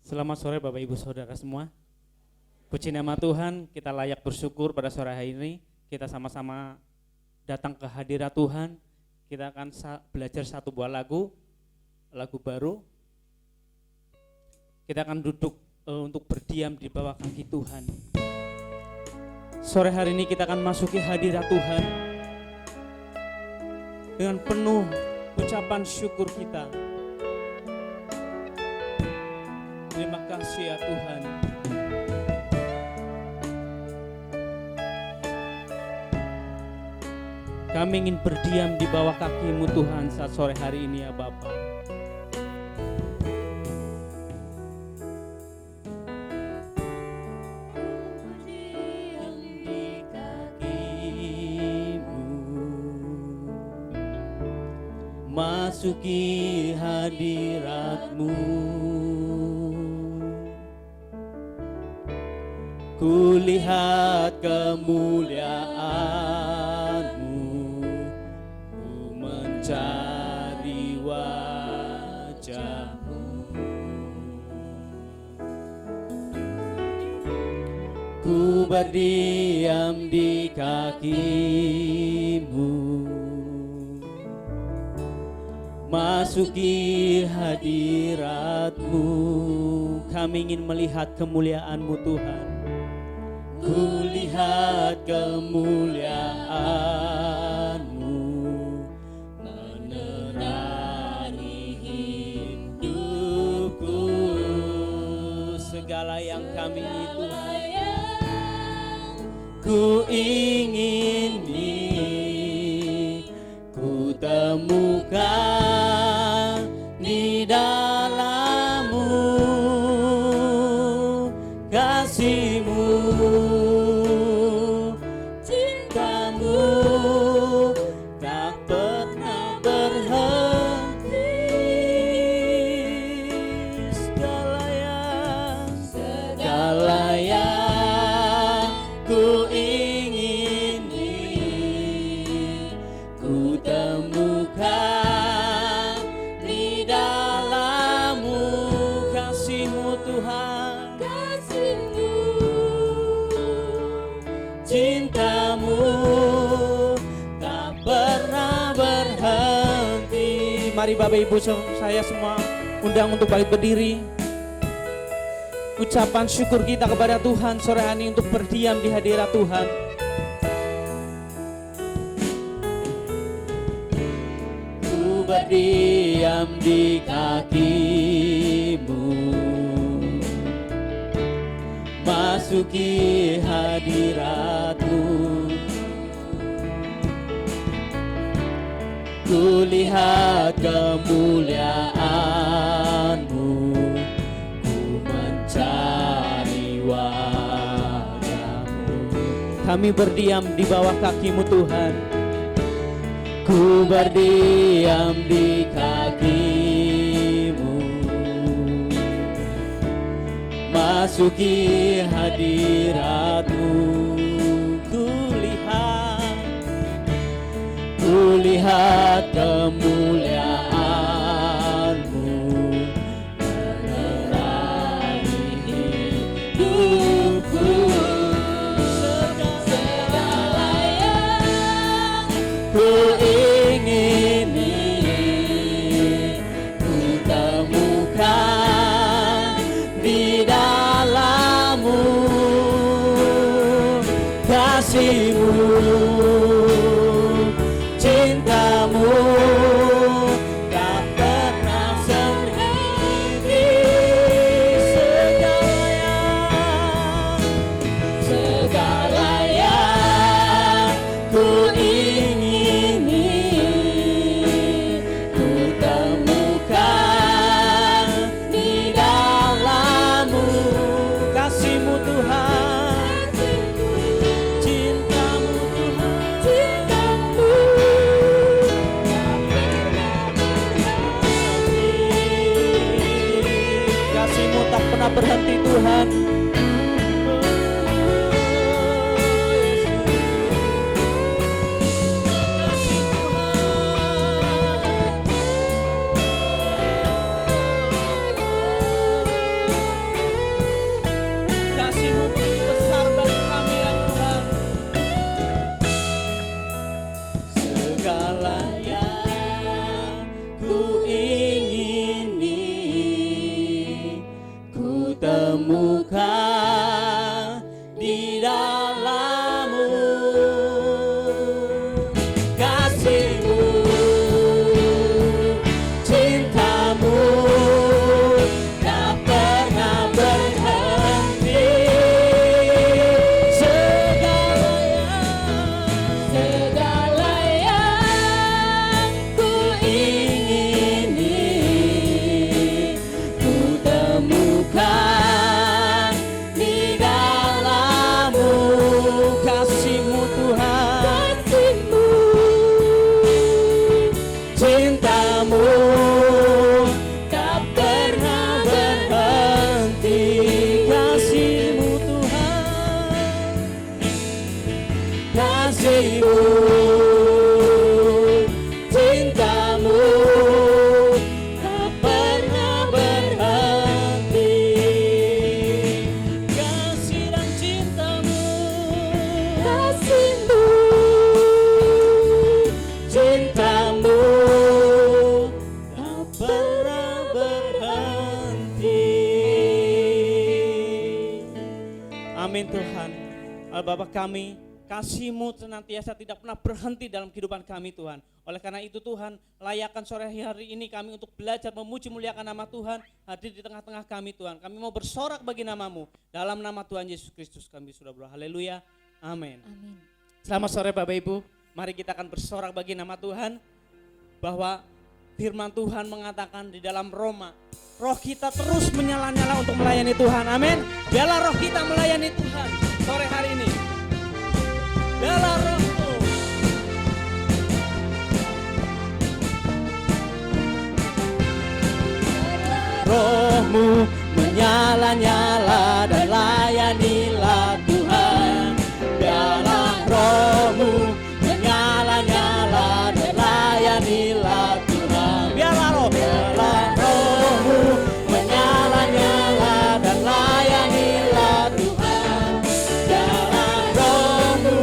Selamat sore Bapak Ibu Saudara semua. Puji nama Tuhan, kita layak bersyukur pada sore hari ini. Kita sama-sama datang ke hadirat Tuhan. Kita akan belajar satu buah lagu baru. Kita akan duduk untuk berdiam di bawah kaki Tuhan. Sore hari ini kita akan masuki hadirat Tuhan dengan penuh ucapan syukur kita. Terima kasih ya Tuhan. Kami ingin berdiam di bawah kaki-Mu Tuhan saat sore hari ini ya Bapa. Berdiam di kaki-Mu, masuki hadirat-Mu. Kulihat kemuliaan-Mu, ku mencari wajah-Mu. Ku berdiam di kaki-Mu, masuki hadirat-Mu. Kami ingin melihat kemuliaan-Mu Tuhan. Kulihat kemuliaan-Mu, menerangi hidupku. Segala yang kami Tuhan, ku ingini, ku temukan di dalam-Mu kasih-Mu. Mari Bapak Ibu saya semua undang untuk balik berdiri. Ucapan syukur kita kepada Tuhan sore hari ini untuk berdiam di hadirat Tuhan. Ku berdiam di kaki-Mu, masuki hadirat-Mu. Kulihat kemuliaan-Mu, ku mencari wajah-Mu. Kami berdiam di bawah kaki-Mu Tuhan. Ku berdiam di kaki-Mu, masuki hadirat-Mu. Kulihat kemuliaan-Mu, menerangi hidupku. Segala yang ku ingini, ku temukan di dalam-Mu kasih-Mu. Cinta-Mu tak pernah sendiri. Segala yang ku ingini, ku temukan di dalam-Mu kasih-Mu Tuhan. Cinta-Mu Tuhan, cinta-Mu tak pernah berhenti Tuhan. temukan di dalam-Mu kasih-Mu, cinta-Mu tak pernah berhenti. Segala yang ku ingini ku temukan di dalam-Mu kasih-Mu Tuhan, cinta-Mu tak pernah berhenti. Kasih-Mu Tuhan, kasih-Mu, cinta-Mu tak pernah berhenti. Kasih dan cinta-Mu, kasih-Mu, cinta-Mu tak pernah berhenti. Amin Tuhan. Allah Bapa kami, kasih-Mu senantiasa tidak pernah berhenti dalam kehidupan kami Tuhan. Oleh karena itu Tuhan, layakkan sore hari ini kami untuk belajar memuji muliakan nama Tuhan hadir di tengah-tengah kami Tuhan. Kami mau bersorak bagi nama-Mu. Dalam nama Tuhan Yesus Kristus kami sudah berdoa. Haleluya. Amin. Amin. Selamat sore Bapak Ibu. Mari kita akan bersorak bagi nama Tuhan. Bahwa firman Tuhan mengatakan di dalam Roma, roh kita terus menyala-nyala untuk melayani Tuhan. Amin. Biarlah roh kita melayani Tuhan sore hari ini. Biarlah roh-Mu. Roh-Mu menyala-nyala dan layanilah Tuhan. Biarlah roh-Mu menyala-nyala dan layanilah Tuhan. Biarlah roh-Mu menyala-nyala dan layanilah Tuhan. Biarlah roh-Mu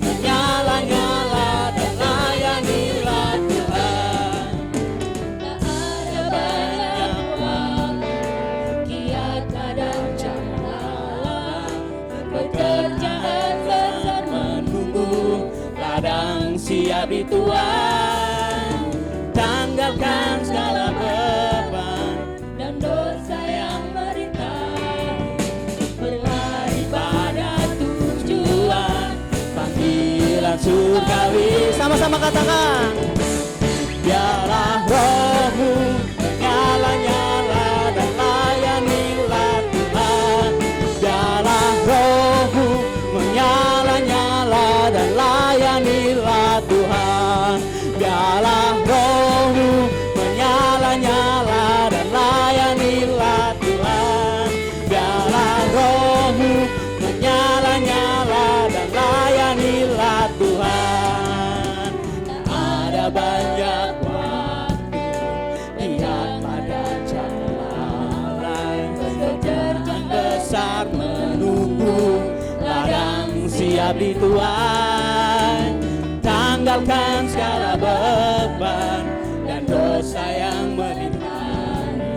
menyala-nyala dan layanilah Tuhan. Tak ada banyak waktu, kiat dan jalan, pekerjaan besar Menunggu ladang siap di Tuhan. Tanggalkan segala beban dan dosa yang merintah, berlari pada tujuan. panggilan surgawi. Sama-sama katakan. Biarlah roh-Mu menyala-nyala dan layanilah Tuhan. Biarlah roh-Mu menyala-nyala dan layanilah Tuhan. Biarlah roh-Mu menyala-nyala dan layanilah Tuhan. Biarlah roh-Mu menyala-nyala dan layanilah Tuhan. Ada banyak waktu lihat pada jalan, pekerjaan besar menunggu, ladang siap di Tuhan. Tanggalkan segala beban dan dosa yang merintangi,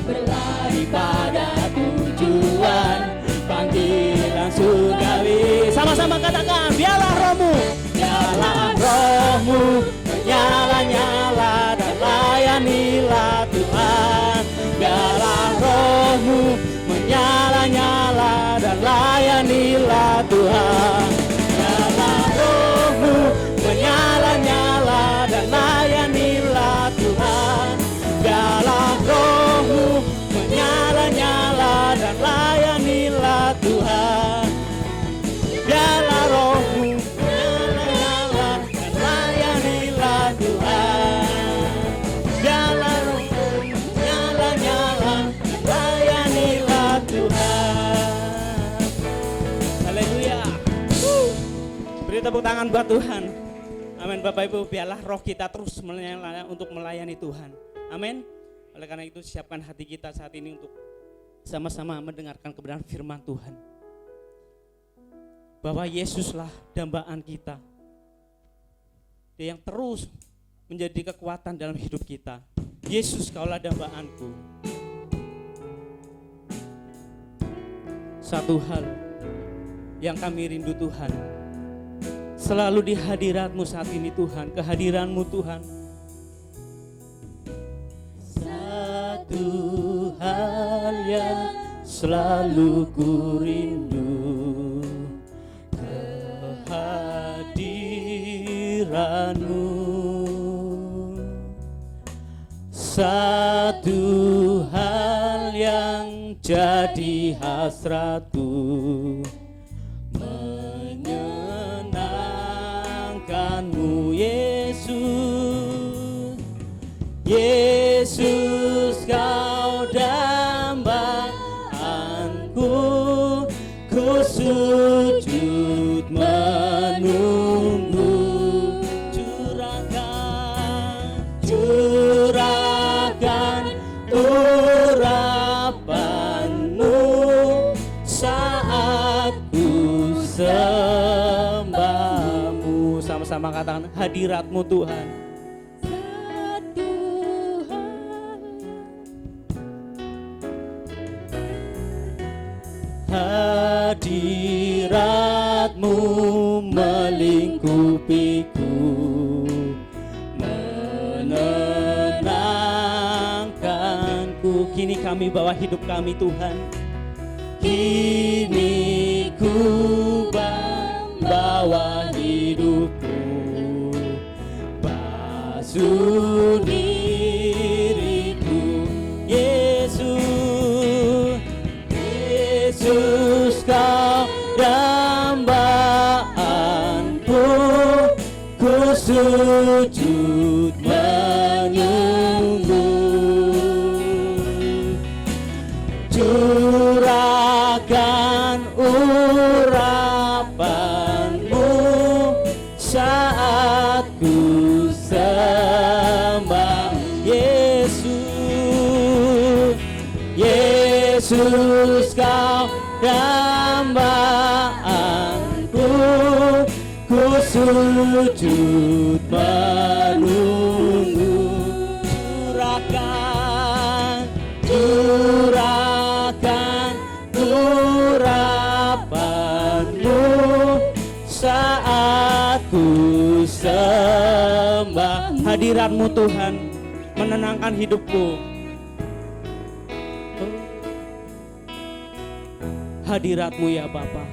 berlari pada tujuan, panggilan surgawi. Sama-sama katakan, biarlah roh-Mu, biarlah roh-Mu menyala-nyala dan layanilah Tuhan. Biarlah roh-Mu menyala-nyala dan layanilah Tuhan. Biarlah roh-Mu menyala-nyala dan layanilah Tuhan. Biarlah roh-Mu menyala-nyala dan layanilah Tuhan. Biarlah roh-Mu menyala-nyala dan layanilah Tuhan. Biarlah roh-Mu menyala-nyala dan layanilah Tuhan. Haleluya. Beri tepuk tangan buat Tuhan. Amin. Bapak Ibu, biarlah roh kita terus menyala untuk melayani Tuhan. Amin. Oleh karena itu siapkan hati kita saat ini untuk sama-sama mendengarkan kebenaran firman Tuhan. Bahwa Yesuslah dambaan kita. Dia yang terus menjadi kekuatan dalam hidup kita. Yesus, Kaulah dambaanku. Satu hal yang kami rindu Tuhan, selalu di hadirat-Mu saat ini Tuhan, kehadiran-Mu Tuhan. Satu hal yang selalu ku rindu, kehadiran-Mu. Satu hal yang jadi hasratku, menyenangkan-Mu Yesus. Yesus, Kau dambaanku, ku sujud menunggu. Curahkan urapan-Mu saat ku sembah-Mu. Sama-sama katakan hadirat-Mu Tuhan. Hadirat-Mu melingkupiku, menenangkanku. Kini kami bawa hidup kami Tuhan. Kini ku bawa hidupku, basuh diriku. Yesus, Yesus, Kau dambaanku, ku sujud menunggu. Curahkan urapan-Mu saat ku sembah. Yesus, Yesus, Kau dambaanku, ku sujud menunggu. Curahkan urapan-Mu saat ku sembah. Hadirat-Mu Tuhan menenangkan hidupku. Hadirat-Mu ya Bapa.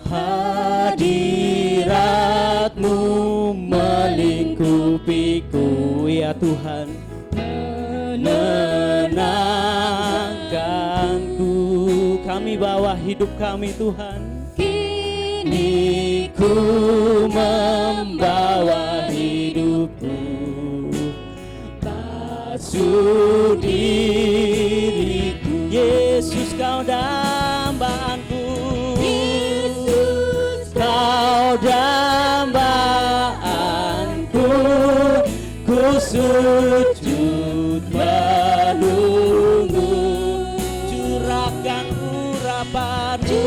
Hadirat-Mu melingkupiku ya Tuhan, menenangkanku. Kami bawa hidup kami Tuhan. Kini ku membawa hidupku, basuh diriku. Yesus, Kau dambaanku, Yesus, Kau dambaanku, ku sujud menunggu. Curahkan urapan-Mu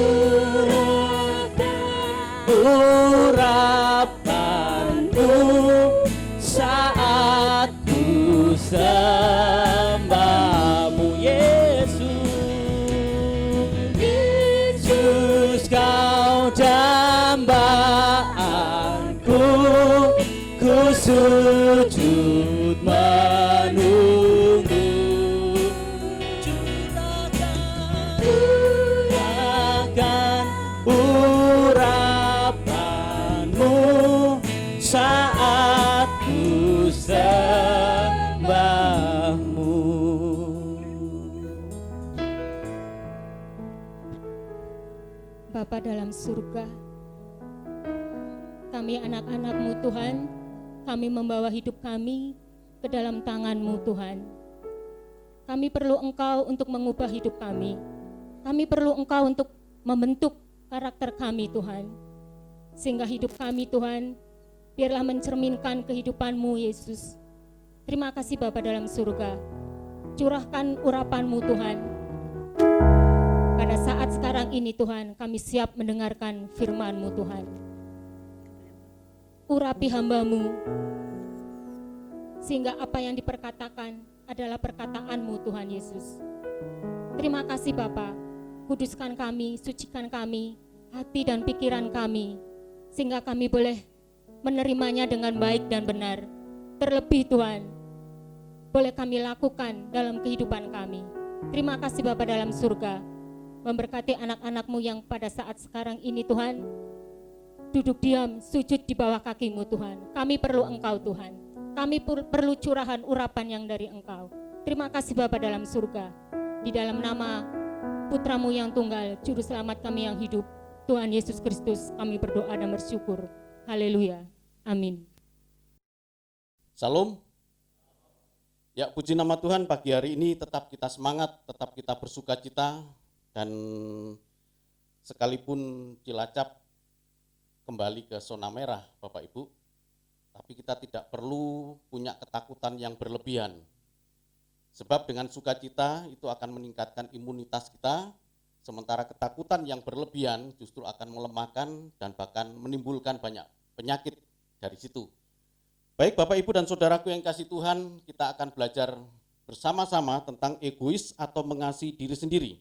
saat ku sembah-Mu. Yesus, Kau dambaanku, ku sujud menunggu. Curahkan urapan-Mu saat ku sembah-Mu. Bapa dalam surga, kami anak-anak-Mu Tuhan, kami membawa hidup kami ke dalam tangan-Mu Tuhan. Kami perlu Engkau untuk mengubah hidup kami. Kami perlu Engkau untuk membentuk karakter kami Tuhan. Sehingga hidup kami Tuhan, biarlah mencerminkan kehidupan-Mu Yesus. Terima kasih Bapa dalam surga. Curahkan urapan-Mu Tuhan. Pada saat sekarang ini Tuhan, kami siap mendengarkan firman-Mu Tuhan. Urapi hamba-Mu, sehingga apa yang diperkatakan adalah perkataan-Mu Tuhan Yesus. Terima kasih Bapa, kuduskan kami, sucikan kami, hati dan pikiran kami, sehingga kami boleh menerimanya dengan baik dan benar. Terlebih Tuhan, boleh kami lakukan dalam kehidupan kami. Terima kasih Bapa dalam surga, memberkati anak-anak-Mu yang pada saat sekarang ini Tuhan, duduk diam, sujud di bawah kaki-Mu Tuhan. Kami perlu Engkau Tuhan, kami perlu curahan urapan yang dari Engkau. Terima kasih Bapa dalam surga, di dalam nama Putra-Mu yang tunggal, Juru Selamat kami yang hidup, Tuhan Yesus Kristus, kami berdoa dan bersyukur. Haleluya, amin. Salam. Ya, puji nama Tuhan, pagi hari ini tetap kita semangat, tetap kita bersuka cita, dan sekalipun Cilacap kembali ke zona merah Bapak Ibu, tapi kita tidak perlu punya ketakutan yang berlebihan. Sebab dengan sukacita itu akan meningkatkan imunitas kita, sementara ketakutan yang berlebihan justru akan melemahkan dan bahkan menimbulkan banyak penyakit dari situ. Baik Bapak Ibu dan Saudaraku yang kasih Tuhan, kita akan belajar bersama-sama tentang egois atau mengasihi diri sendiri.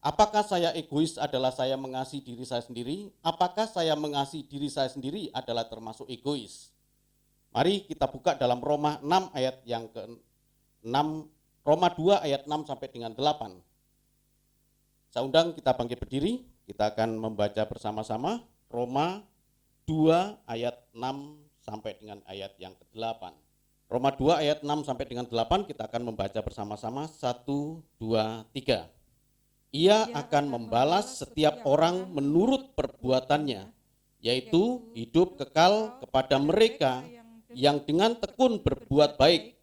Apakah saya egois adalah saya mengasihi diri saya sendiri? Apakah saya mengasihi diri saya sendiri adalah termasuk egois? Mari kita buka dalam Roma 6 ayat yang ke-6, Roma 2 ayat 6 sampai dengan 8. Saya undang kita bangkit berdiri, kita akan membaca bersama-sama Roma 2 ayat 6 sampai dengan ayat yang ke-8. Roma 2 ayat 6 sampai dengan 8 kita akan membaca bersama-sama 1, 2, 3. Ia akan membalas setiap orang menurut perbuatannya, yaitu hidup kekal kepada mereka yang dengan tekun berbuat baik,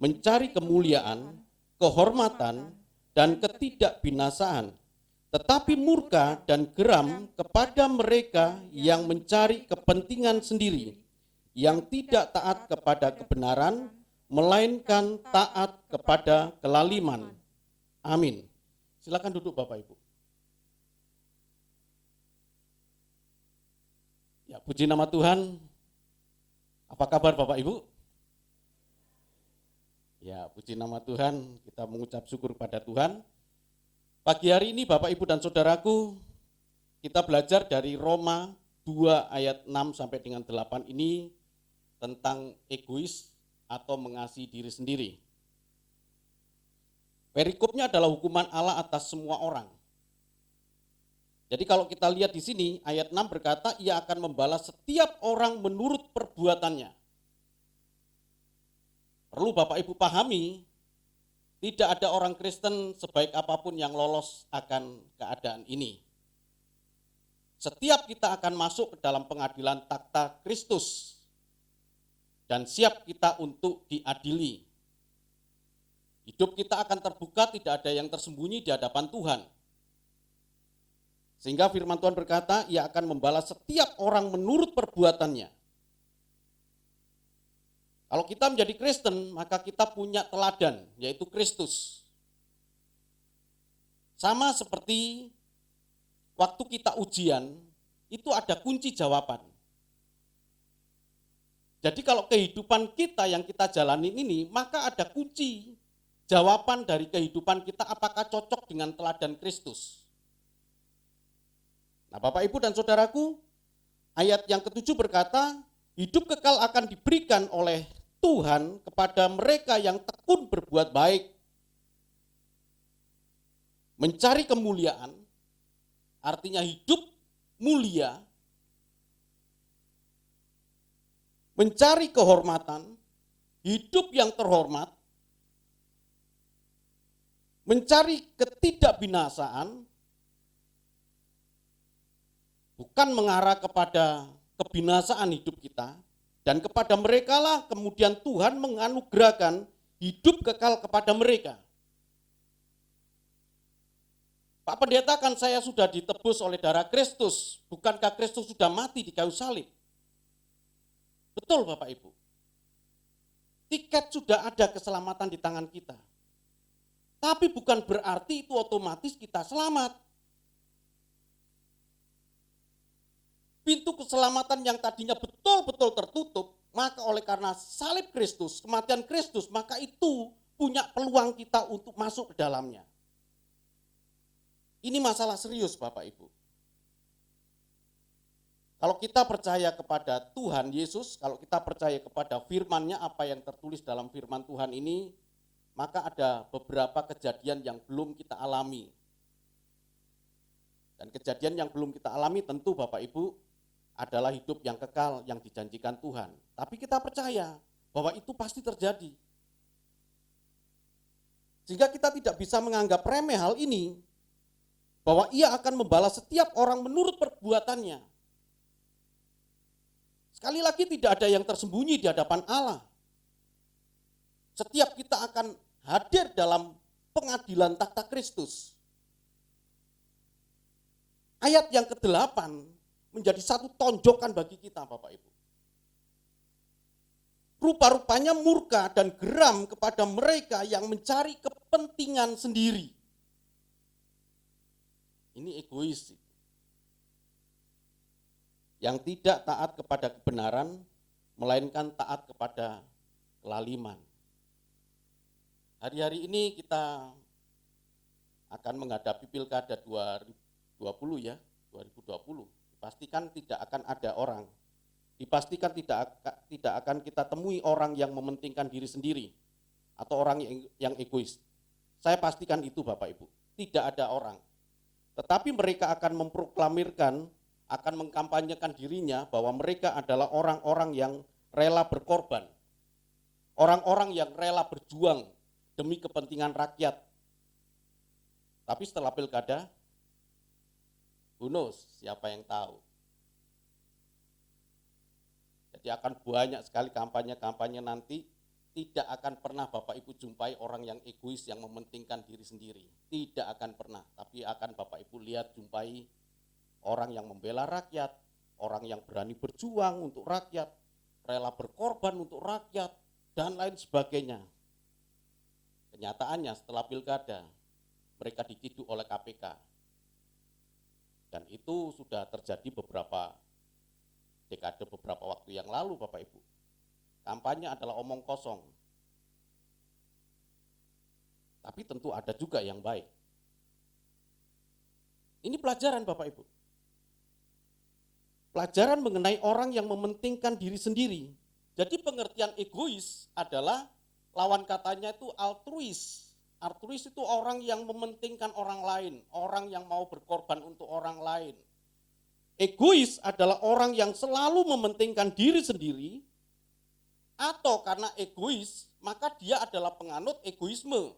mencari kemuliaan, kehormatan, dan ketidakbinasaan, tetapi murka dan geram kepada mereka yang mencari kepentingan sendiri, yang tidak taat kepada kebenaran, melainkan taat kepada kelaliman. Amin. Silakan duduk Bapak Ibu. Ya, puji nama Tuhan. Apa kabar Bapak Ibu? Ya, puji nama Tuhan, kita mengucap syukur pada Tuhan. Pagi hari ini Bapak Ibu dan Saudaraku, kita belajar dari Roma 2 ayat 6 sampai dengan 8 ini tentang egois atau mengasihi diri sendiri. Perikopnya adalah hukuman Allah atas semua orang. Jadi kalau kita lihat di sini, ayat 6 berkata, ia akan membalas setiap orang menurut perbuatannya. Perlu Bapak Ibu pahami, tidak ada orang Kristen sebaik apapun yang lolos akan keadaan ini. Setiap kita akan masuk ke dalam pengadilan takhta Kristus dan siap kita untuk diadili. Hidup kita akan terbuka, tidak ada yang tersembunyi di hadapan Tuhan. Sehingga firman Tuhan berkata, ia akan membalas setiap orang menurut perbuatannya. Kalau kita menjadi Kristen, maka kita punya teladan, yaitu Kristus. Sama seperti waktu kita ujian, itu ada kunci jawaban. Jadi kalau kehidupan kita yang kita jalani ini, maka ada kunci jawaban dari kehidupan kita apakah cocok dengan teladan Kristus. Nah Bapak Ibu dan Saudaraku, ayat yang ke-7 berkata, hidup kekal akan diberikan oleh Tuhan kepada mereka yang tekun berbuat baik, mencari kemuliaan, artinya hidup mulia, mencari kehormatan, hidup yang terhormat, mencari ketidakbinasaan, bukan mengarah kepada kebinasaan hidup kita, dan kepada mereka lah kemudian Tuhan menganugerahkan hidup kekal kepada mereka. Pak Pendeta, kan saya sudah ditebus oleh darah Kristus, bukankah Kristus sudah mati di kayu salib? Betul Bapak Ibu. Tiket sudah ada keselamatan di tangan kita. Tapi bukan berarti itu otomatis kita selamat. Pintu keselamatan yang tadinya betul-betul tertutup, maka oleh karena salib Kristus, kematian Kristus, maka itu punya peluang kita untuk masuk ke dalamnya. Ini masalah serius Bapak Ibu. Kalau kita percaya kepada Tuhan Yesus, kalau kita percaya kepada firman-Nya, apa yang tertulis dalam firman Tuhan ini, maka ada beberapa kejadian yang belum kita alami. Dan kejadian yang belum kita alami tentu Bapak Ibu adalah hidup yang kekal yang dijanjikan Tuhan. Tapi kita percaya bahwa itu pasti terjadi. Sehingga kita tidak bisa menganggap remeh hal ini, bahwa Ia akan membalas setiap orang menurut perbuatannya. Sekali lagi tidak ada yang tersembunyi di hadapan Allah. Setiap kita akan hadir dalam pengadilan takhta Kristus. Ayat yang ke-8 menjadi satu tonjokan bagi kita Bapak Ibu. Rupa-rupanya murka dan geram kepada mereka yang mencari kepentingan sendiri. Ini egois. Yang tidak taat kepada kebenaran, melainkan taat kepada kelaliman. Hari-hari ini kita akan menghadapi pilkada 2020 ya, 2020. Dipastikan tidak akan ada orang, dipastikan tidak akan kita temui orang yang mementingkan diri sendiri atau orang yang egois. Saya pastikan itu Bapak Ibu, tidak ada orang. Tetapi mereka akan memproklamirkan, akan mengkampanyekan dirinya bahwa mereka adalah orang-orang yang rela berkorban, orang-orang yang rela berjuang demi kepentingan rakyat. Tapi setelah pilkada, who knows, siapa yang tahu. Jadi akan banyak sekali kampanye-kampanye nanti, tidak akan pernah Bapak Ibu jumpai orang yang egois yang mementingkan diri sendiri. Tidak akan pernah, tapi akan Bapak Ibu lihat jumpai orang yang membela rakyat, orang yang berani berjuang untuk rakyat, rela berkorban untuk rakyat, dan lain sebagainya. Kenyataannya setelah pilkada, mereka diciduk oleh KPK. Dan itu sudah terjadi beberapa dekade, beberapa waktu yang lalu Bapak Ibu. Kampanye adalah omong kosong. Tapi tentu ada juga yang baik. Ini pelajaran Bapak Ibu. Pelajaran mengenai orang yang mementingkan diri sendiri. Jadi pengertian egois adalah lawan katanya itu altruis. Altruis itu orang yang mementingkan orang lain, orang yang mau berkorban untuk orang lain. Egois adalah orang yang selalu mementingkan diri sendiri, atau karena egois, maka dia adalah penganut egoisme.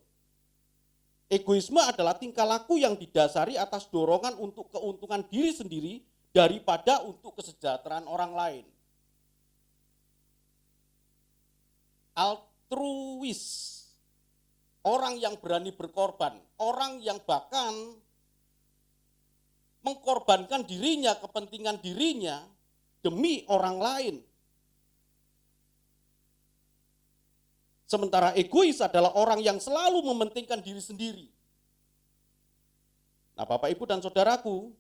Egoisme adalah tingkah laku yang didasari atas dorongan untuk keuntungan diri sendiri daripada untuk kesejahteraan orang lain. Altruis, orang yang berani berkorban, orang yang bahkan mengkorbankan dirinya, kepentingan dirinya demi orang lain. Sementara egois adalah orang yang selalu mementingkan diri sendiri. Nah Bapak Ibu dan Saudaraku,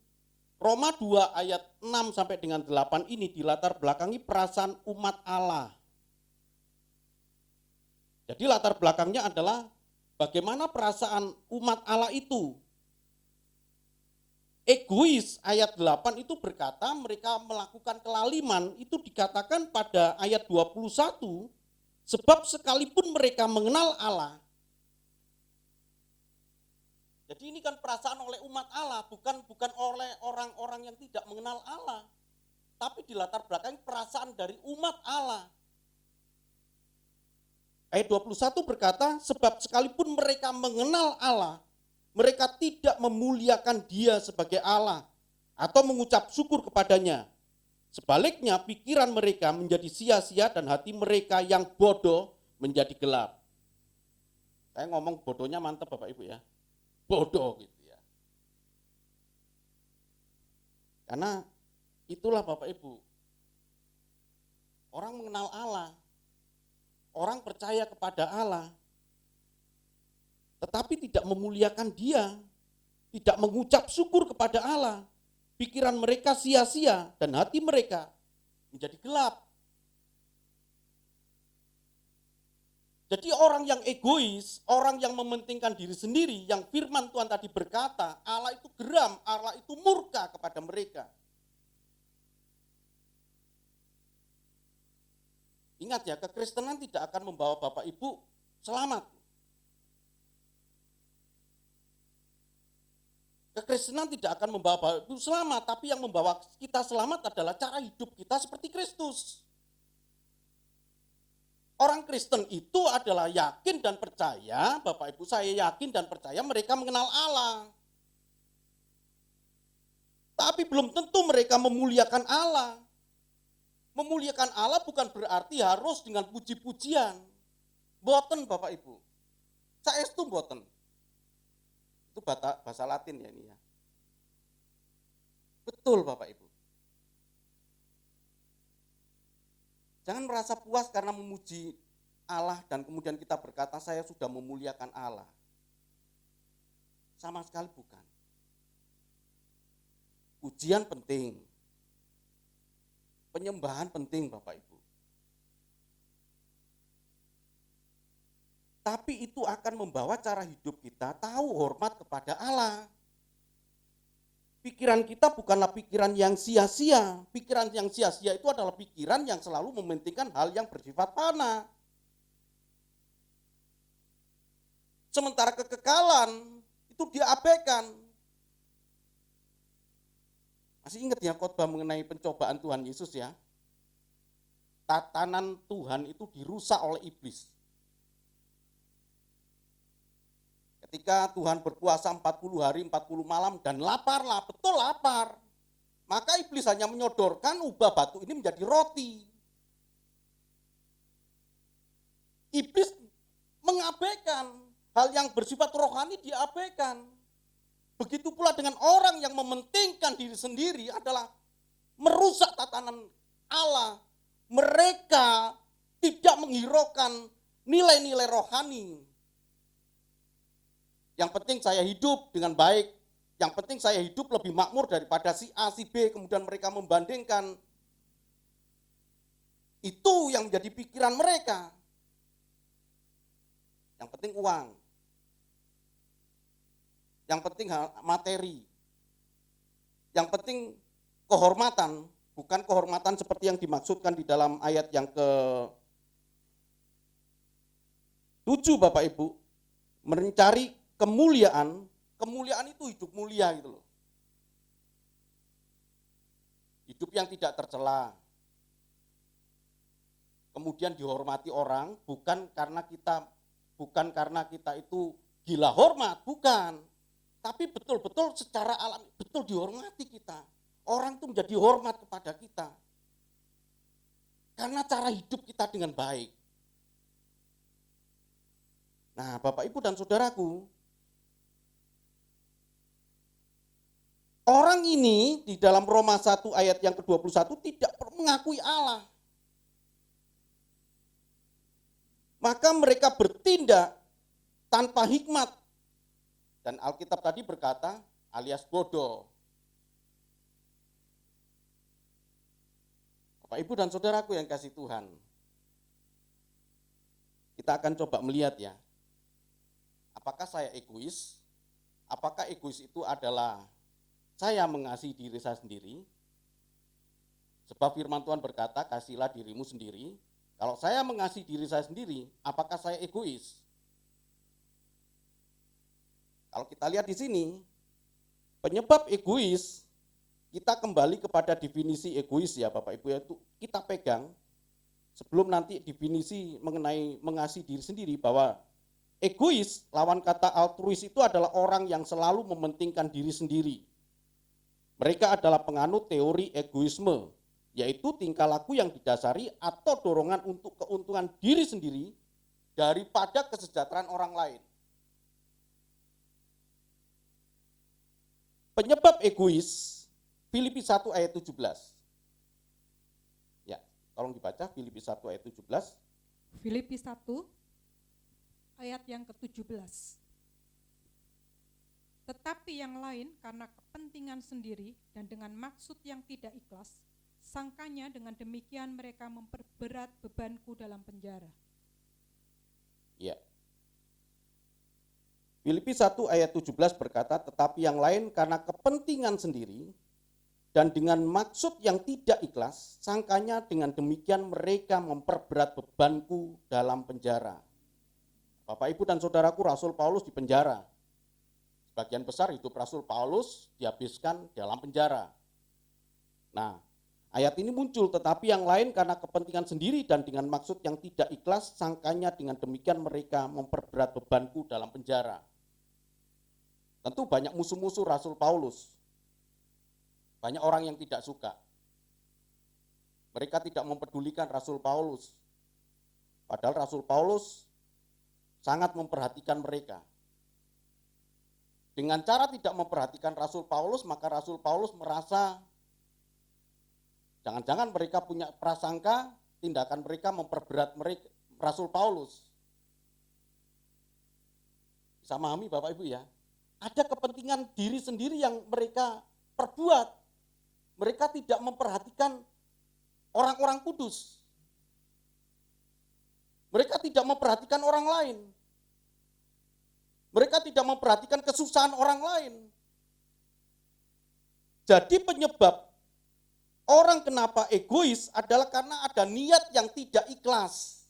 Roma 2 ayat 6 sampai dengan 8 ini dilatar belakangi perasaan umat Allah. Jadi latar belakangnya adalah bagaimana perasaan umat Allah itu. Egois ayat 8 itu berkata mereka melakukan kelaliman, itu dikatakan pada ayat 21, sebab sekalipun mereka mengenal Allah. Jadi ini kan perasaan oleh umat Allah, bukan oleh orang-orang yang tidak mengenal Allah. Tapi di latar belakang perasaan dari umat Allah. Ayat 21 berkata, sebab sekalipun mereka mengenal Allah, mereka tidak memuliakan Dia sebagai Allah atau mengucap syukur kepadanya. Sebaliknya pikiran mereka menjadi sia-sia dan hati mereka yang bodoh menjadi gelap. Saya ngomong bodohnya mantap Bapak Ibu ya. Bodoh gitu ya. Karena itulah Bapak Ibu. Orang mengenal Allah. Orang percaya kepada Allah. Tetapi tidak memuliakan Dia. Tidak mengucap syukur kepada Allah. Pikiran mereka sia-sia dan hati mereka menjadi gelap. Jadi orang yang egois, orang yang mementingkan diri sendiri, yang firman Tuhan tadi berkata, Allah itu geram, Allah itu murka kepada mereka. Ingat ya, kekristenan tidak akan membawa Bapak Ibu selamat. Kekristenan tidak akan membawa Bapak Ibu selamat, tapi yang membawa kita selamat adalah cara hidup kita seperti Kristus. Orang Kristen itu adalah yakin dan percaya, Bapak Ibu saya yakin dan percaya mereka mengenal Allah. Tapi belum tentu mereka memuliakan Allah. Memuliakan Allah bukan berarti harus dengan puji-pujian. Boten Bapak Ibu. Saestu boten. Itu bahasa Latin ya ini ya. Betul Bapak Ibu. Jangan merasa puas karena memuji Allah dan kemudian kita berkata saya sudah memuliakan Allah. Sama sekali bukan. Pujian penting. Penyembahan penting Bapak Ibu. Tapi itu akan membawa cara hidup kita tahu hormat kepada Allah. Pikiran kita bukanlah pikiran yang sia-sia. Pikiran yang sia-sia itu adalah pikiran yang selalu mementingkan hal yang bersifat fana. Sementara kekekalan itu diabaikan. Masih ingat ya khotbah mengenai pencobaan Tuhan Yesus ya? Tatanan Tuhan itu dirusak oleh iblis. Ketika Tuhan berpuasa 40 hari, 40 malam dan laparlah, betul lapar. Maka iblis hanya menyodorkan ubah batu ini menjadi roti. Iblis mengabaikan hal yang bersifat rohani diabaikan. Begitu pula dengan orang yang mementingkan diri sendiri adalah merusak tatanan Allah. Mereka tidak menghiraukan nilai-nilai rohani. Yang penting saya hidup dengan baik, yang penting saya hidup lebih makmur daripada si A, si B, kemudian mereka membandingkan. Itu yang menjadi pikiran mereka. Yang penting uang. Yang penting materi. Yang penting kehormatan, bukan kehormatan seperti yang dimaksudkan di dalam ayat yang ke-7 Bapak Ibu, mencari kemuliaan itu hidup mulia gitu loh. Hidup yang tidak tercela. Kemudian dihormati orang bukan karena kita itu gila hormat, bukan. Tapi betul-betul secara alami betul dihormati kita. Orang itu menjadi hormat kepada kita. Karena cara hidup kita dengan baik. Nah, Bapak Ibu dan Saudaraku, orang ini di dalam Roma 1 ayat yang ke-21 tidak mengakui Allah. Maka mereka bertindak tanpa hikmat. Dan Alkitab tadi berkata alias bodoh. Bapak Ibu dan Saudaraku yang kasih Tuhan. Kita akan coba melihat ya. Apakah saya egois? Apakah egois itu adalah saya mengasihi diri saya sendiri? Sebab firman Tuhan berkata, kasihilah dirimu sendiri. Kalau saya mengasihi diri saya sendiri, apakah saya egois? Kalau kita lihat di sini, penyebab egois, kita kembali kepada definisi egois ya Bapak Ibu, yaitu kita pegang sebelum nanti definisi mengenai mengasihi diri sendiri, bahwa egois, lawan kata altruis itu adalah orang yang selalu mementingkan diri sendiri. Mereka adalah penganut teori egoisme, yaitu tingkah laku yang didasari atau dorongan untuk keuntungan diri sendiri daripada kesejahteraan orang lain. Penyebab egois, Filipi 1 ayat 17. Ya, tolong dibaca Filipi 1 ayat 17. Filipi 1 ayat yang ke-17. Tetapi yang lain karena kepentingan sendiri dan dengan maksud yang tidak ikhlas, sangkanya dengan demikian mereka memperberat bebanku dalam penjara. Ya. Filipi 1 ayat 17 berkata, tetapi yang lain karena kepentingan sendiri dan dengan maksud yang tidak ikhlas, sangkanya dengan demikian mereka memperberat bebanku dalam penjara. Bapak, Ibu, dan saudaraku, Rasul Paulus di penjara. Sebagian besar hidup Rasul Paulus dihabiskan dalam penjara. Nah, ayat ini muncul, tetapi yang lain karena kepentingan sendiri dan dengan maksud yang tidak ikhlas, sangkanya dengan demikian mereka memperberat bebanku dalam penjara. Tentu banyak musuh-musuh Rasul Paulus. Banyak orang yang tidak suka. Mereka tidak mempedulikan Rasul Paulus. Padahal Rasul Paulus sangat memperhatikan mereka. Dengan cara tidak memperhatikan Rasul Paulus, maka Rasul Paulus merasa jangan-jangan mereka punya prasangka tindakan mereka memperberat mereka, Rasul Paulus. Bisa memahami Bapak Ibu ya? Ada kepentingan diri sendiri yang mereka perbuat. Mereka tidak memperhatikan orang-orang kudus. Mereka tidak memperhatikan orang lain. Mereka tidak memperhatikan kesusahan orang lain. Jadi penyebab orang kenapa egois adalah karena ada niat yang tidak ikhlas.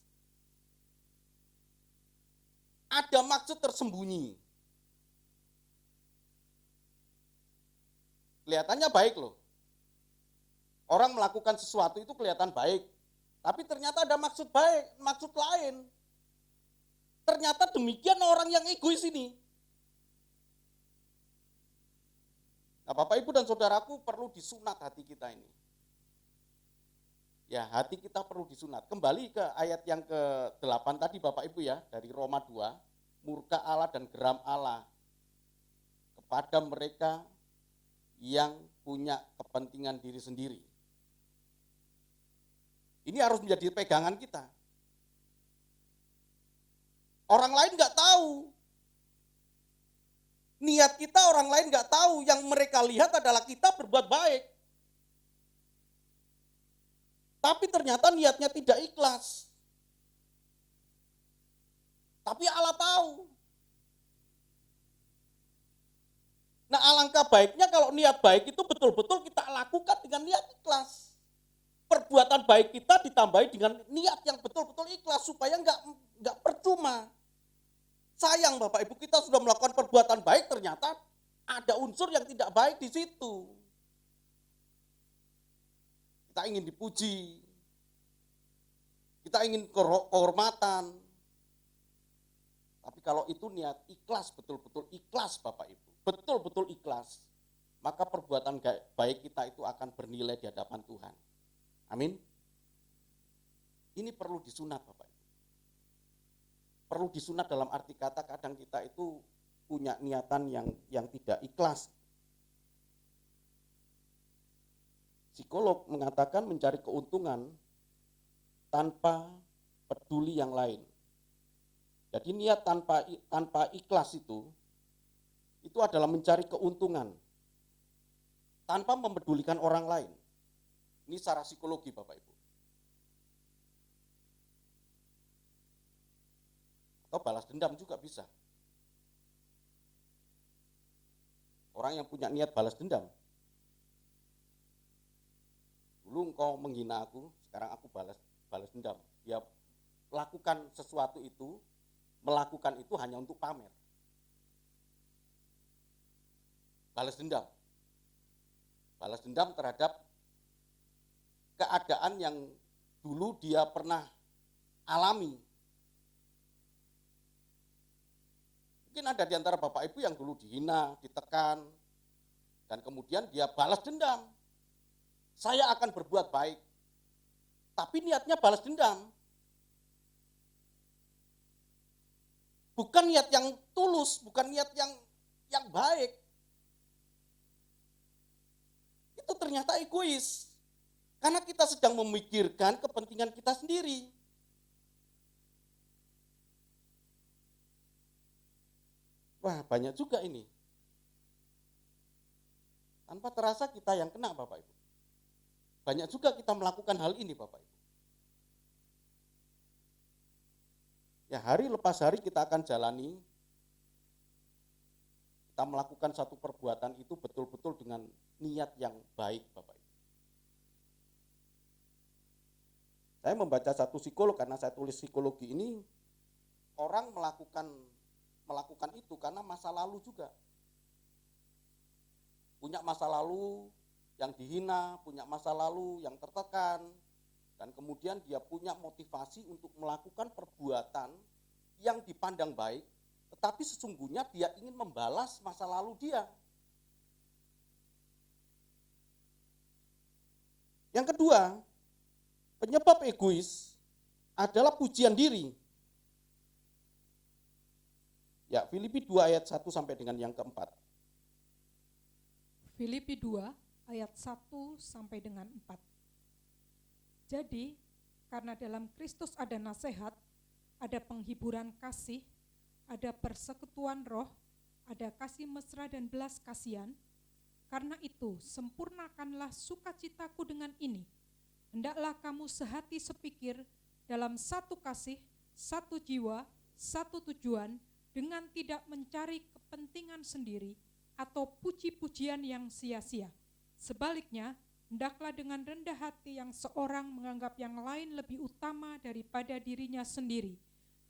Ada maksud tersembunyi. Kelihatannya baik loh. Orang melakukan sesuatu itu kelihatan baik. Tapi ternyata ada maksud baik, maksud lain. Ternyata demikian orang yang egois ini. Nah, Bapak, Ibu, dan saudaraku, perlu disunat hati kita ini. Ya, hati kita perlu disunat. Kembali ke ayat yang ke-8 tadi Bapak Ibu ya, dari Roma 2, murka Allah dan geram Allah kepada mereka yang punya kepentingan diri sendiri. Ini harus menjadi pegangan kita. Orang lain nggak tahu. Niat kita orang lain nggak tahu. Yang mereka lihat adalah kita berbuat baik. Tapi ternyata niatnya tidak ikhlas. Tapi Allah tahu. Nah, alangkah baiknya kalau niat baik itu betul-betul kita lakukan dengan niat ikhlas. Perbuatan baik kita ditambahi dengan niat yang betul-betul ikhlas supaya enggak percuma. Sayang Bapak Ibu, kita sudah melakukan perbuatan baik ternyata ada unsur yang tidak baik di situ. Kita ingin dipuji. Kita ingin kehormatan. Tapi kalau itu niat ikhlas, betul-betul ikhlas Bapak Ibu, betul-betul ikhlas, maka perbuatan baik kita itu akan bernilai di hadapan Tuhan. Amin. Ini perlu disunat Bapak Ibu. Perlu disunat dalam arti kata kadang kita itu punya niatan yang tidak ikhlas. Psikolog mengatakan mencari keuntungan tanpa peduli yang lain. Jadi niat tanpa ikhlas itu adalah mencari keuntungan tanpa mempedulikan orang lain. Ini secara psikologi Bapak Ibu. Atau balas dendam juga bisa. Orang yang punya niat balas dendam. Dulu engkau menghina aku, sekarang aku balas dendam. Dia lakukan sesuatu itu, melakukan itu hanya untuk pamer. Balas dendam. Balas dendam terhadap keadaan yang dulu dia pernah alami. Mungkin ada di antara Bapak Ibu yang dulu dihina, ditekan, dan kemudian dia balas dendam. Saya akan berbuat baik. Tapi niatnya balas dendam. Bukan niat yang tulus, bukan niat yang baik. Itu ternyata egois. Karena kita sedang memikirkan kepentingan kita sendiri. Wah, banyak juga ini. Tanpa terasa kita yang kena Bapak Ibu. Banyak juga kita melakukan hal ini Bapak Ibu. Ya, hari lepas hari kita akan jalani, kita melakukan satu perbuatan itu betul-betul dengan niat yang baik, Bapak Ibu. Saya membaca satu psikolog, karena saya tulis psikologi ini, orang melakukan itu karena masa lalu juga. Punya masa lalu yang dihina, punya masa lalu yang tertekan, dan kemudian dia punya motivasi untuk melakukan perbuatan yang dipandang baik, tetapi sesungguhnya dia ingin membalas masa lalu dia. Yang kedua, penyebab egois adalah pujian diri. Ya, Filipi 2 ayat 1 sampai dengan yang keempat. Filipi 2 ayat 1 sampai dengan 4. Jadi, karena dalam Kristus ada nasihat, ada penghiburan kasih, ada persekutuan roh, ada kasih mesra dan belas kasihan. Karena itu, sempurnakanlah sukacitaku dengan ini. Hendaklah kamu sehati sepikir dalam satu kasih, satu jiwa, satu tujuan, dengan tidak mencari kepentingan sendiri atau puji-pujian yang sia-sia. Sebaliknya, hendaklah dengan rendah hati yang seorang menganggap yang lain lebih utama daripada dirinya sendiri.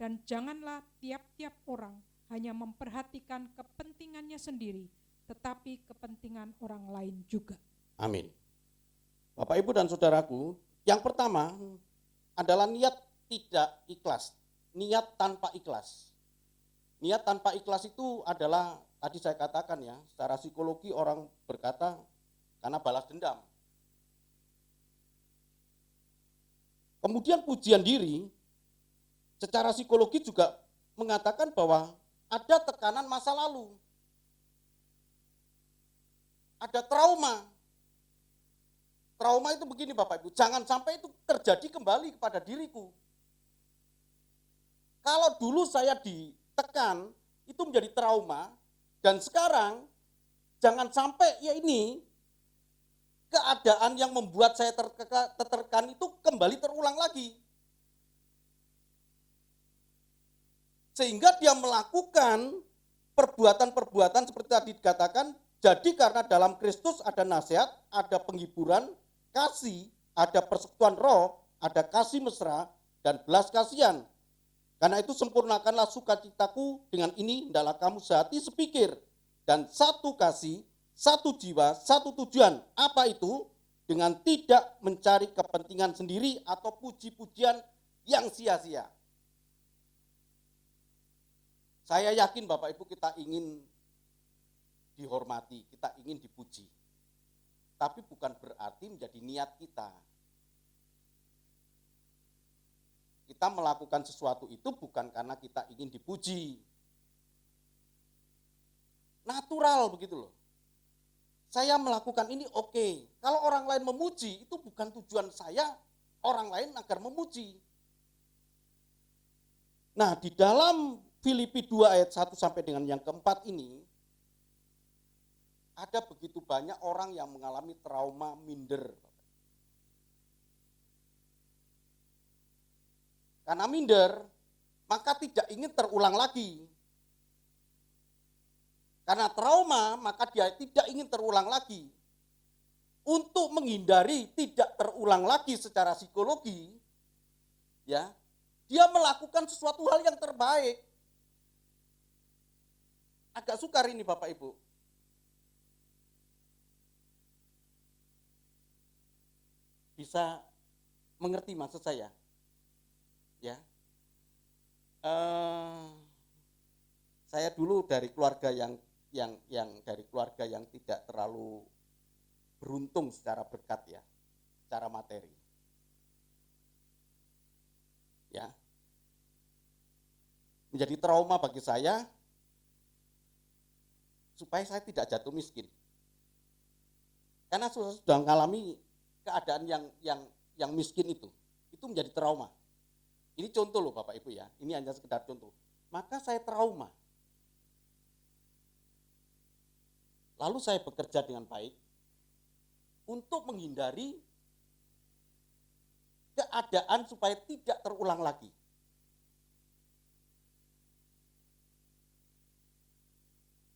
Dan janganlah tiap-tiap orang hanya memperhatikan kepentingannya sendiri, tetapi kepentingan orang lain juga. Amin. Bapak, Ibu, dan saudaraku, yang pertama adalah niat tidak ikhlas, niat tanpa ikhlas. Niat tanpa ikhlas itu adalah, tadi saya katakan ya, secara psikologi orang berkata karena balas dendam. Kemudian pujian diri, secara psikologi juga mengatakan bahwa ada tekanan masa lalu. Ada trauma. Trauma itu begini Bapak Ibu, jangan sampai itu terjadi kembali kepada diriku. Kalau dulu saya ditekan, itu menjadi trauma, dan sekarang jangan sampai ya ini keadaan yang membuat saya tertekan itu kembali terulang lagi. Sehingga dia melakukan perbuatan-perbuatan seperti tadi dikatakan, jadi karena dalam Kristus ada nasihat, ada penghiburan, kasih, ada persekutuan roh, ada kasih mesra, dan belas kasihan. Karena itu sempurnakanlah sukacitaku, dengan ini hendaklah kamu sehati sepikir, dan satu kasih, satu jiwa, satu tujuan. Apa itu? Dengan tidak mencari kepentingan sendiri atau puji-pujian yang sia-sia. Saya yakin Bapak Ibu kita ingin dihormati, kita ingin dipuji. Tapi bukan berarti menjadi niat kita. Kita melakukan sesuatu itu bukan karena kita ingin dipuji. Natural begitu loh. Saya melakukan ini oke. Kalau orang lain memuji, itu bukan tujuan saya, orang lain agar memuji. Nah, di dalam Filipi 2 ayat 1 sampai dengan yang keempat ini, ada begitu banyak orang yang mengalami trauma minder. Karena minder, maka tidak ingin terulang lagi. Karena trauma, maka dia tidak ingin terulang lagi. Untuk menghindari tidak terulang lagi secara psikologi, ya, dia melakukan sesuatu hal yang terbaik. Agak sukar ini Bapak Ibu. Bisa mengerti maksud saya? Ya. Saya dulu dari keluarga yang tidak terlalu beruntung secara berkat ya, secara materi. Ya. Menjadi trauma bagi saya supaya saya tidak jatuh miskin. Karena sudah mengalami keadaan yang miskin itu menjadi trauma. Ini contoh loh Bapak Ibu ya, ini hanya sekedar contoh. Maka saya trauma. Lalu saya bekerja dengan baik untuk menghindari keadaan supaya tidak terulang lagi.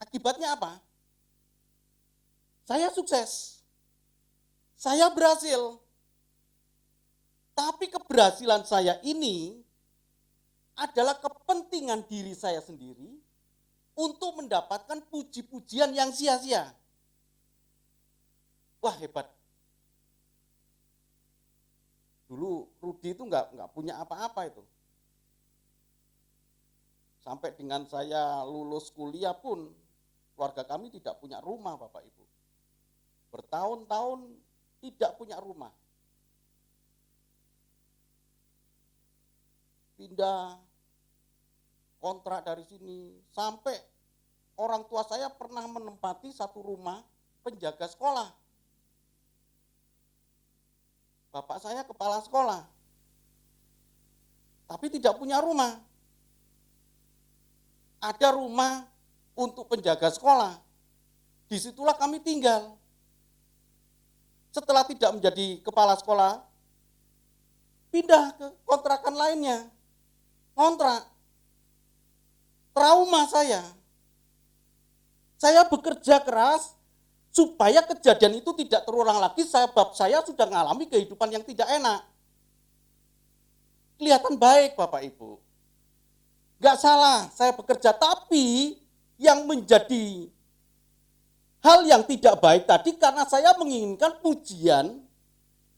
Akibatnya apa? Saya sukses. Saya berhasil. Tapi keberhasilan saya ini adalah kepentingan diri saya sendiri untuk mendapatkan puji-pujian yang sia-sia. Wah, hebat. Dulu Rudi itu nggak punya apa-apa itu. Sampai dengan saya lulus kuliah pun, keluarga kami tidak punya rumah, Bapak Ibu. Bertahun-tahun tidak punya rumah. Pindah kontrak dari sini, sampai orang tua saya pernah menempati satu rumah penjaga sekolah. Bapak saya kepala sekolah, tapi tidak punya rumah. Ada rumah untuk penjaga sekolah. Disitulah kami tinggal. Setelah tidak menjadi kepala sekolah, pindah ke kontrakan lainnya. Kontrak. Trauma saya. Saya bekerja keras supaya kejadian itu tidak terulang lagi, sebab saya sudah mengalami kehidupan yang tidak enak. Kelihatan baik, Bapak Ibu. Gak salah saya bekerja, tapi yang menjadi hal yang tidak baik tadi karena saya menginginkan pujian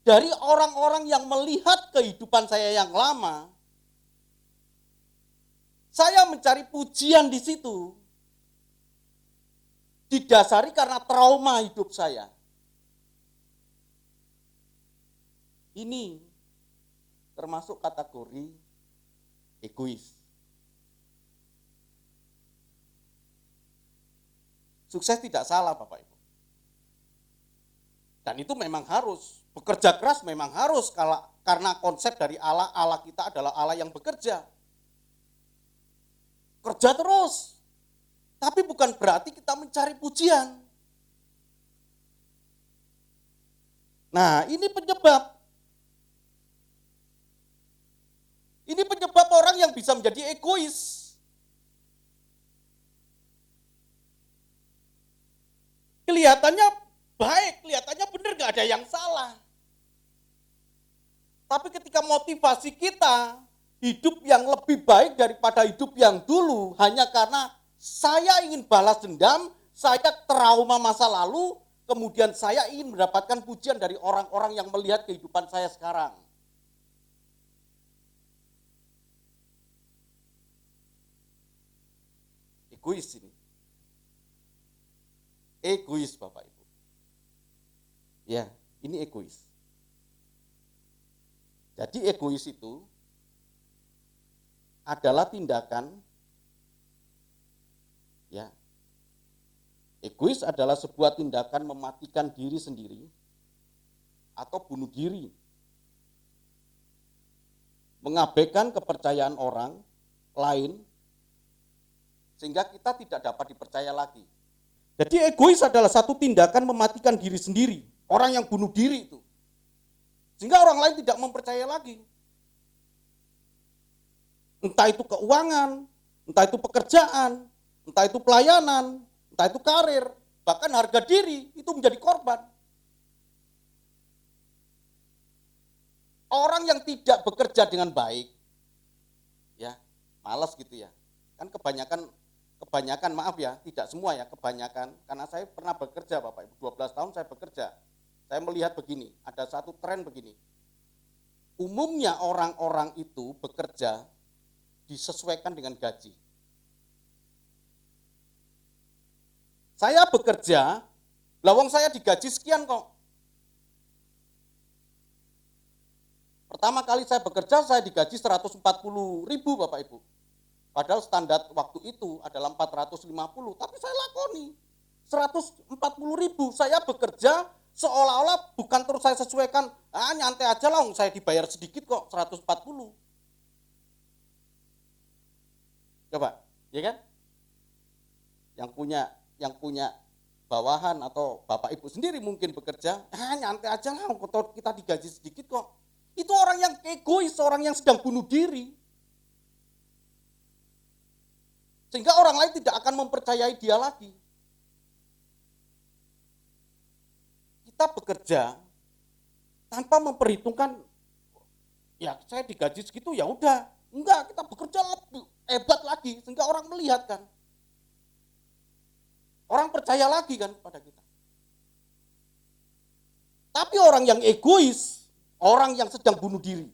dari orang-orang yang melihat kehidupan saya yang lama. Saya mencari pujian di situ. Didasari karena trauma hidup saya. Ini termasuk kategori egois. Sukses tidak salah, Bapak Ibu. Dan itu memang harus, bekerja keras memang harus, karena konsep dari Allah kita adalah Allah yang bekerja. Kerja terus, tapi bukan berarti kita mencari pujian. Nah, ini penyebab. Ini penyebab orang yang bisa menjadi egois. Kelihatannya baik, kelihatannya benar, gak ada yang salah. Tapi ketika motivasi kita hidup yang lebih baik daripada hidup yang dulu, hanya karena saya ingin balas dendam, saya trauma masa lalu, kemudian saya ingin mendapatkan pujian dari orang-orang yang melihat kehidupan saya sekarang. Egois ini. Egois, Bapak Ibu. Ya, ini egois. Jadi egois itu adalah tindakan, ya, egois adalah sebuah tindakan mematikan diri sendiri atau bunuh diri, mengabaikan kepercayaan orang lain sehingga kita tidak dapat dipercaya lagi. Jadi egois adalah satu tindakan mematikan diri sendiri, orang yang bunuh diri itu, sehingga orang lain tidak mempercaya lagi. Entah itu keuangan, entah itu pekerjaan, entah itu pelayanan, entah itu karir, bahkan harga diri itu menjadi korban. Orang yang tidak bekerja dengan baik, ya, malas gitu ya. Kan kebanyakan maaf ya, tidak semua ya, kebanyakan. Karena saya pernah bekerja, Bapak Ibu, 12 tahun saya bekerja. Saya melihat begini, ada satu tren begini. Umumnya orang-orang itu bekerja disesuaikan dengan gaji. Saya bekerja, lawang saya digaji sekian kok. Pertama kali saya bekerja, saya digaji 140.000, Bapak Ibu. Padahal standar waktu itu adalah 450, tapi saya lakoni 140.000. Saya bekerja seolah-olah bukan terus saya sesuaikan, nyantai aja lah, saya dibayar sedikit kok, 140. Coba, ya kan? Yang punya bawahan atau Bapak Ibu sendiri mungkin bekerja, nyantai aja lah, kita digaji sedikit kok. Itu orang yang egois, orang yang sedang bunuh diri. Sehingga orang lain tidak akan mempercayai dia lagi. kita bekerja tanpa memperhitungkan, ya saya digaji segitu ya udah. Enggak, kita bekerja lebih hebat lagi sehingga orang melihat kan. Orang percaya lagi kan pada kita. Tapi orang yang egois, orang yang sedang bunuh diri.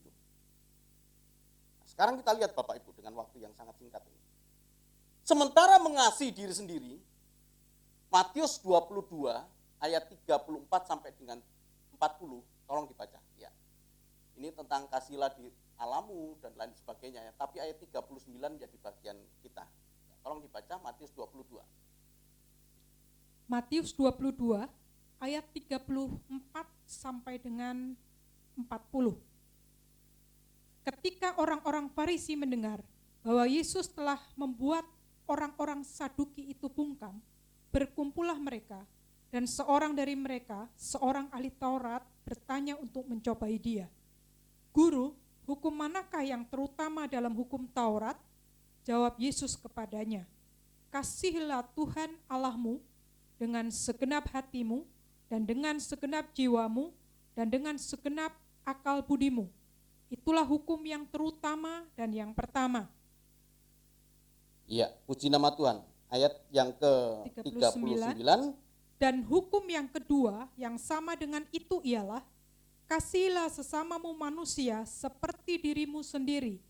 Sekarang kita lihat Bapak Ibu dengan waktu yang sangat singkat ini. Sementara mengasihi diri sendiri, Matius 22 ayat 34 sampai dengan 40, tolong dibaca ya. Ini tentang kasihlah di alamu dan lain sebagainya ya. Tapi ayat 39 jadi bagian kita. Ya, tolong dibaca Matius 22. Matius 22 ayat 34 sampai dengan 40. Ketika orang-orang Farisi mendengar bahwa Yesus telah membuat orang-orang Saduki itu bungkam, berkumpullah mereka, dan seorang dari mereka, seorang ahli Taurat, bertanya untuk mencobai dia. Guru, hukum manakah yang terutama dalam hukum Taurat? Jawab Yesus kepadanya, kasihilah Tuhan Allahmu dengan segenap hatimu, dan dengan segenap jiwamu, dan dengan segenap akal budimu. Itulah hukum yang terutama dan yang pertama. Iya, puji nama Tuhan. Ayat yang ke-39. Dan hukum yang kedua yang sama dengan itu ialah, kasihilah sesamamu manusia seperti dirimu sendiri.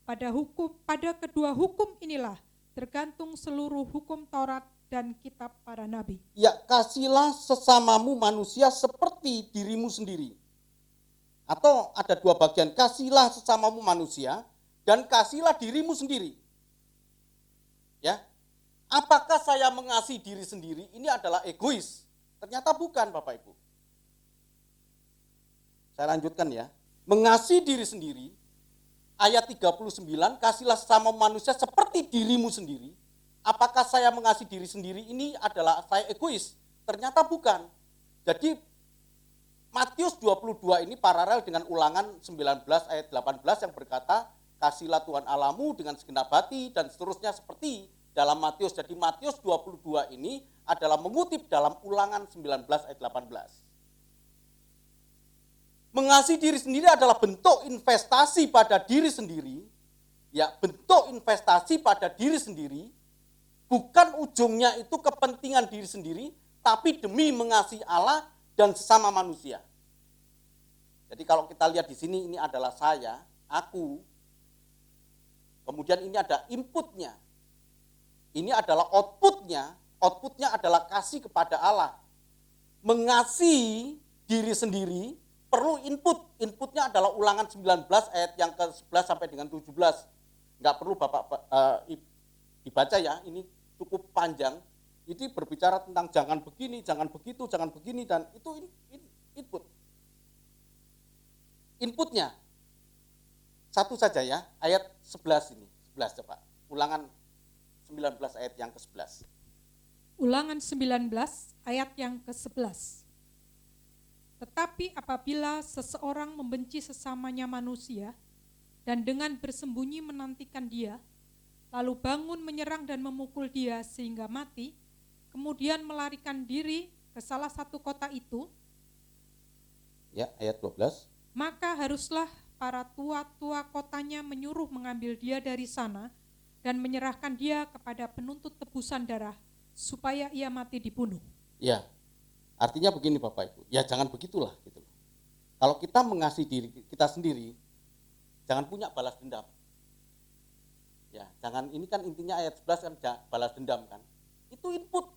Pada kedua hukum inilah tergantung seluruh hukum Taurat dan kitab para nabi. Ya, kasihlah sesamamu manusia seperti dirimu sendiri. Atau ada dua bagian, kasihlah sesamamu manusia dan kasihlah dirimu sendiri. Ya. Apakah saya mengasihi diri sendiri ini adalah egois? Ternyata bukan Bapak Ibu. Saya lanjutkan ya. Mengasihi diri sendiri, ayat 39, kasihlah sesama manusia seperti dirimu sendiri. Apakah saya mengasihi diri sendiri ini adalah saya egois? Ternyata bukan. Jadi Matius 22 ini paralel dengan Ulangan 19 ayat 18 yang berkata, kasihlah Tuhan Allahmu dengan segenap hati dan seterusnya seperti dalam Matius. Jadi Matius 22 ini adalah mengutip dalam Ulangan 19 ayat 18. Mengasihi diri sendiri adalah bentuk investasi pada diri sendiri. Ya, bentuk investasi pada diri sendiri. Bukan ujungnya itu kepentingan diri sendiri, tapi demi mengasihi Allah dan sesama manusia. Jadi kalau kita lihat di sini, ini adalah saya, aku. Kemudian ini ada inputnya. Ini adalah outputnya adalah kasih kepada Allah. Mengasihi diri sendiri perlu inputnya adalah Ulangan 19 ayat yang ke-11 sampai dengan 17. Enggak perlu Bapak dibaca ya, ini cukup panjang. Ini berbicara tentang jangan begini, jangan begitu, jangan begini, dan itu input. Inputnya satu saja ya, ayat 11 ini, 11 coba. Ulangan 19 ayat yang ke-11. Ulangan 19 ayat yang ke-11. Tetapi apabila seseorang membenci sesamanya manusia dan dengan bersembunyi menantikan dia, lalu bangun menyerang dan memukul dia sehingga mati, kemudian melarikan diri ke salah satu kota itu, ya, ayat 12. Maka haruslah para tua-tua kotanya menyuruh mengambil dia dari sana dan menyerahkan dia kepada penuntut tebusan darah supaya ia mati dibunuh. Ya, artinya begini Bapak Ibu, ya jangan begitulah gitu. Kalau kita mengasihi diri kita sendiri, jangan punya balas dendam. Ya, jangan, ini kan intinya ayat 11 kan balas dendam kan. Itu input.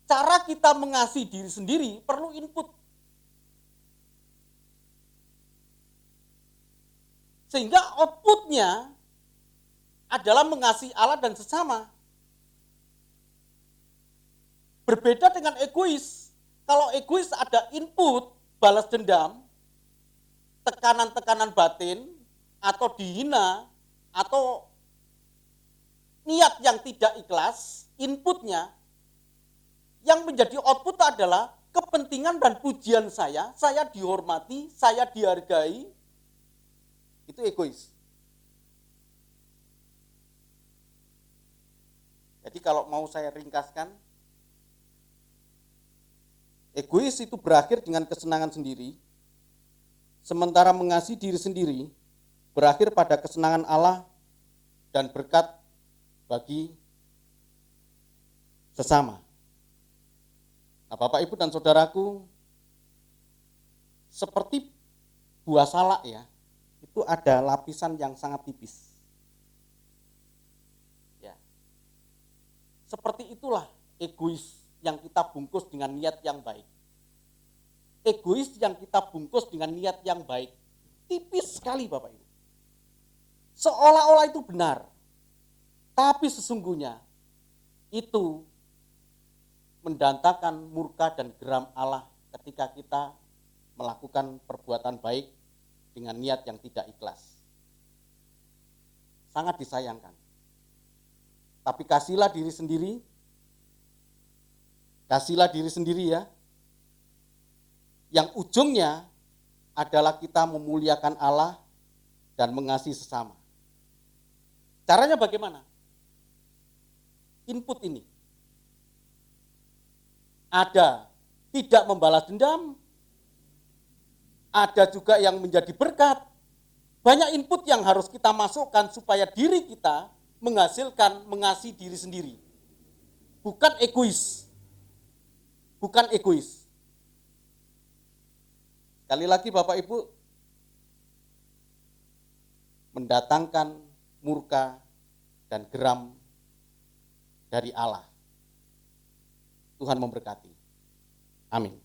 Cara kita mengasihi diri sendiri perlu input. Sehingga outputnya adalah mengasihi Allah dan sesama. Berbeda dengan egois. Kalau egois ada input, balas dendam, tekanan-tekanan batin, atau dihina, atau niat yang tidak ikhlas, inputnya, yang menjadi output adalah kepentingan dan pujian saya dihormati, saya dihargai, itu egois. Jadi kalau mau saya ringkaskan, Egois itu berakhir dengan kesenangan sendiri, sementara mengasihi diri sendiri berakhir pada kesenangan Allah dan berkat bagi sesama. Nah, Bapak, Ibu, dan saudaraku, seperti buah salak ya, itu ada lapisan yang sangat tipis. Ya. Seperti itulah egois yang kita bungkus dengan niat yang baik. Egois yang kita bungkus dengan niat yang baik, tipis sekali Bapak Ibu. Seolah-olah itu benar, tapi sesungguhnya itu mendatangkan murka dan geram Allah ketika kita melakukan perbuatan baik dengan niat yang tidak ikhlas. Sangat disayangkan. Tapi kasihlah diri sendiri ya, yang ujungnya adalah kita memuliakan Allah dan mengasihi sesama. Caranya bagaimana? Input ini. Ada tidak membalas dendam, ada juga yang menjadi berkat. Banyak input yang harus kita masukkan supaya diri kita menghasilkan mengasihi diri sendiri. Bukan egois. Sekali lagi Bapak Ibu, mendatangkan murka dan geram dari Allah. Tuhan memberkati. Amin.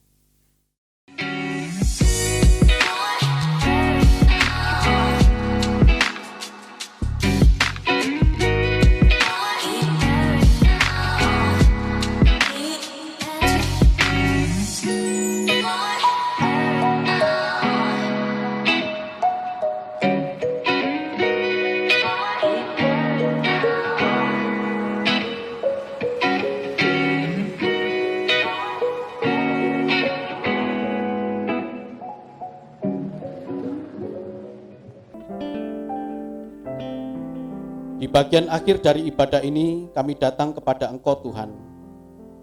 Di bagian akhir dari ibadah ini, kami datang kepada Engkau Tuhan,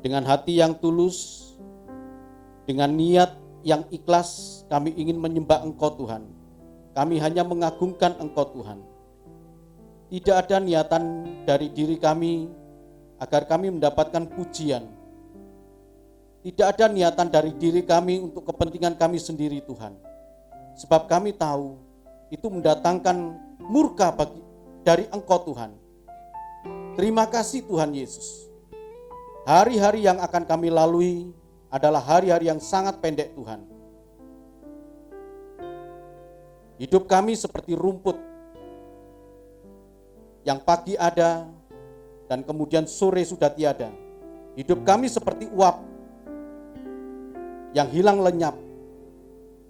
dengan hati yang tulus, dengan niat yang ikhlas, kami ingin menyembah Engkau Tuhan. Kami hanya mengagungkan Engkau Tuhan. Tidak ada niatan dari diri kami agar kami mendapatkan pujian. Tidak ada niatan dari diri kami untuk kepentingan kami sendiri Tuhan. Sebab kami tahu itu mendatangkan murka dari Engkau Tuhan. Terima kasih Tuhan Yesus. Hari-hari yang akan kami lalui adalah hari-hari yang sangat pendek Tuhan. Hidup kami seperti rumput yang pagi ada dan kemudian sore sudah tiada. Hidup kami seperti uap yang hilang lenyap.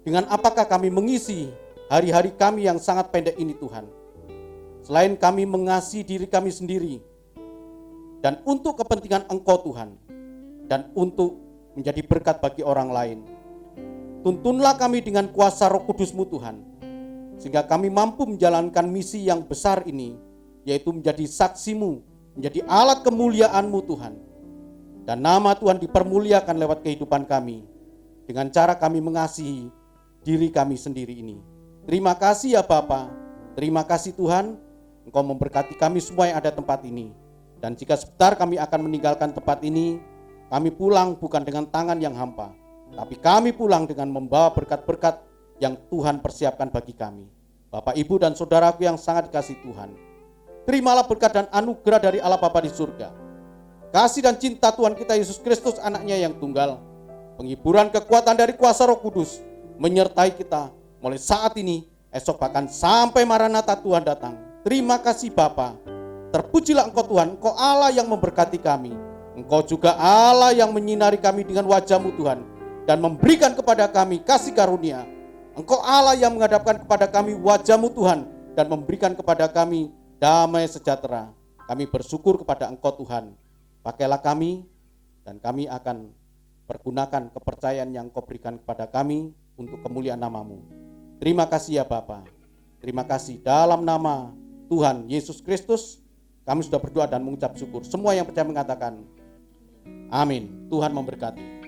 Dengan apakah kami mengisi hari-hari kami yang sangat pendek ini Tuhan? Selain kami mengasihi diri kami sendiri dan untuk kepentingan Engkau Tuhan dan untuk menjadi berkat bagi orang lain. Tuntunlah kami dengan kuasa Roh Kudus-Mu Tuhan, sehingga kami mampu menjalankan misi yang besar ini, yaitu menjadi saksi-Mu, menjadi alat kemuliaan-Mu Tuhan. Dan nama Tuhan dipermuliakan lewat kehidupan kami dengan cara kami mengasihi diri kami sendiri ini. Terima kasih ya Bapa, terima kasih Tuhan. Engkau memberkati kami semua yang ada tempat ini. Dan jika sebentar kami akan meninggalkan tempat ini, kami pulang bukan dengan tangan yang hampa, tapi kami pulang dengan membawa berkat-berkat yang Tuhan persiapkan bagi kami. Bapak, Ibu, dan saudaraku yang sangat dikasihi Tuhan, terimalah berkat dan anugerah dari Allah Bapa di surga. Kasih dan cinta Tuhan kita Yesus Kristus, anaknya yang tunggal, penghiburan kekuatan dari kuasa Roh Kudus, menyertai kita mulai saat ini, esok bahkan sampai Maranatha Tuhan datang. Terima kasih Bapa. Terpujilah Engkau Tuhan, Engkau Allah yang memberkati kami. Engkau juga Allah yang menyinari kami dengan wajah-Mu Tuhan, dan memberikan kepada kami kasih karunia. Engkau Allah yang menghadapkan kepada kami wajah-Mu Tuhan, dan memberikan kepada kami damai sejahtera. Kami bersyukur kepada Engkau Tuhan. Pakailah kami, dan kami akan pergunakan kepercayaan yang Engkau berikan kepada kami untuk kemuliaan nama-Mu. Terima kasih ya Bapa. Terima kasih dalam nama Tuhan Yesus Kristus, kami sudah berdoa dan mengucap syukur. Semua yang percaya mengatakan amin. Tuhan memberkati.